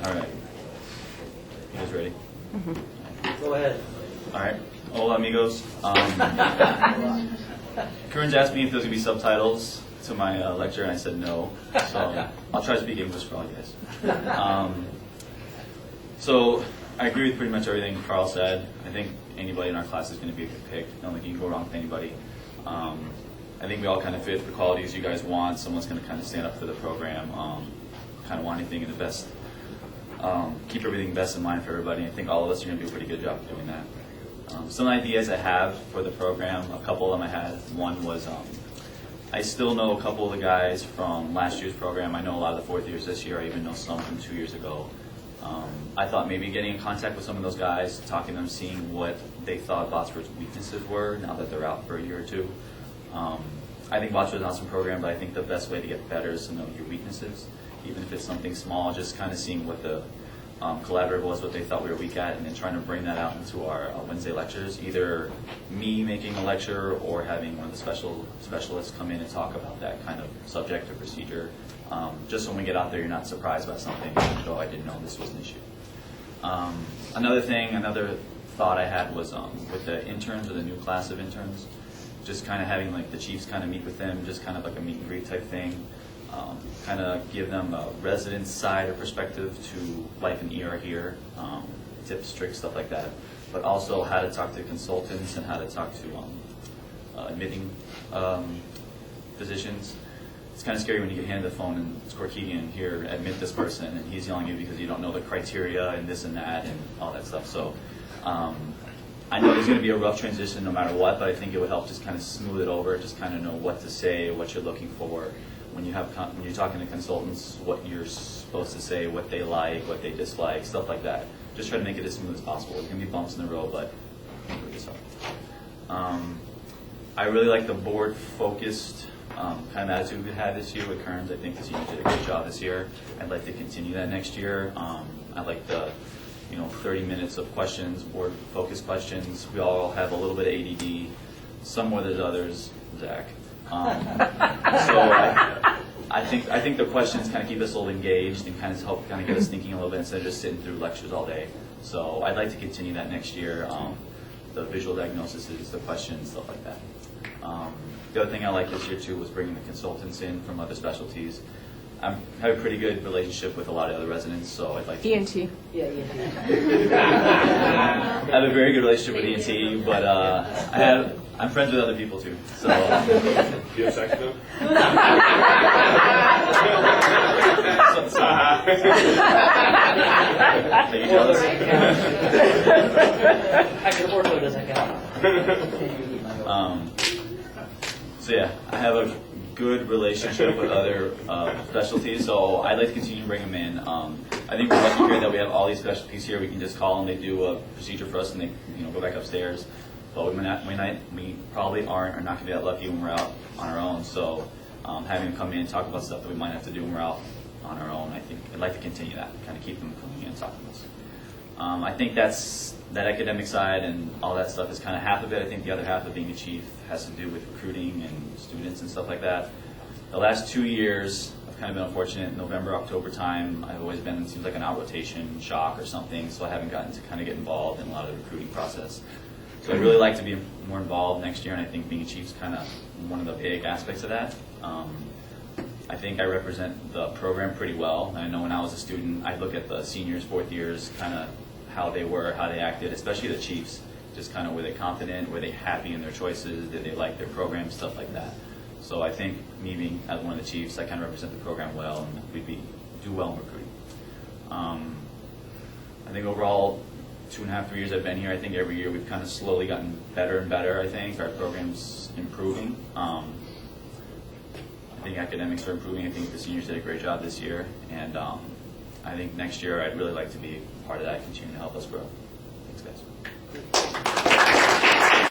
All right. You guys ready? Go ahead. All right. Hola, amigos. Corinne's asked me if there's going to be subtitles to my lecture, and I said no. So I'll try to speak English for all you guys. So I agree with pretty much everything Carl said. I think anybody in our class is going to be a good pick. I don't think you can go wrong with anybody. I think we all kind of fit the qualities you guys want. Someone's going to kind of stand up for the program, kind of want anything in the best, keep everything best in mind for everybody. I think all of us are going to do a pretty good job of doing that. Some ideas I have for the program, a couple of them I had. One was I still know a couple of the guys from last year's program. I know a lot of the fourth years this year. I even know some from 2 years ago. I thought maybe getting in contact with some of those guys, talking to them, seeing what they thought Botsford's weaknesses were now that they're out for a year or two. I think Botsford's an awesome program, but I think the best way to get better is to know your weaknesses, even if it's something small, just kind of seeing what the collaborative was, what they thought we were weak at, and then trying to bring that out into our Wednesday lectures, either me making a lecture or having one of the specialists come in and talk about that kind of subject or procedure. Just when we get out there, you're not surprised by something, though I didn't know this was an issue. Another thought I had was with the interns or the new class of interns, just kind of having like the chiefs kind of meet with them, just kind of like a meet and greet type thing. Kind of give them a residence side or perspective to life in ER here, tips, tricks, stuff like that. But also how to talk to consultants and how to talk to admitting physicians. It's kind of scary when you get handed the phone and it's Corkegian here, admit this person, and he's yelling at you because you don't know the criteria and this and that and all that stuff. So I know there's going to be a rough transition no matter what, but I think it would help just kind of smooth it over, just kind of know what to say, what you're looking for. When you're talking to consultants, what you're supposed to say, what they like, what they dislike, stuff like that. Just try to make it as smooth as possible. There's going to be bumps in the road, but we'll this up. I really like the board-focused kind of attitude we had this year with Kearns. I think the seniors did a great job this year. I'd like to continue that next year. I like the 30 minutes of questions, board-focused questions. We all have a little bit of ADD, some more than others, Zach. So I think the questions kind of keep us all engaged and kind of help kind of get us thinking a little bit instead of just sitting through lectures all day. So I'd like to continue that next year. The visual diagnoses, the questions, stuff like that. The other thing I liked this year too was bringing the consultants in from other specialties. I have a pretty good relationship with a lot of other residents, so I'd like to... ENT. Yeah, ENT. I have a very good relationship with ENT, but I'm friends with other people too. So. Do you have sex with them? Are you jealous? Actually, ortho doesn't count. So yeah, I have a good relationship with other specialties, so I'd like to continue to bring them in. I think we're lucky here that we have all these specialties here. We can just call them, they do a procedure for us, and they go back upstairs. But we probably are not going to be that lucky when we're out on our own. So having them come in and talk about stuff that we might have to do when we're out on our own, I think I'd like to continue that, kind of keep them coming in and talking to us. I think that academic side and all that stuff is kind of half of it. I think the other half of being a chief has to do with recruiting and students and stuff like that. The last 2 years, I've kind of been unfortunate. November, October time, I've always been, it seems like an out rotation shock or something, so I haven't gotten to kind of get involved in a lot of the recruiting process. So I'd really like to be more involved next year, and I think being a chief is kind of one of the big aspects of that. I think I represent the program pretty well. I know when I was a student, I'd look at the seniors, fourth years, kind of how they were, how they acted, especially the chiefs. Just kind of were they confident, were they happy in their choices, did they like their program, stuff like that. So I think me being as one of the chiefs, I kind of represent the program well, and we'd do well in recruiting. I think overall, 2.5, 3 years I've been here, I think every year we've kind of slowly gotten better and better. I think our program's improving. I think academics are improving. I think the seniors did a great job this year, and I think next year I'd really like to be part of that, continue to help us grow. Thanks, guys.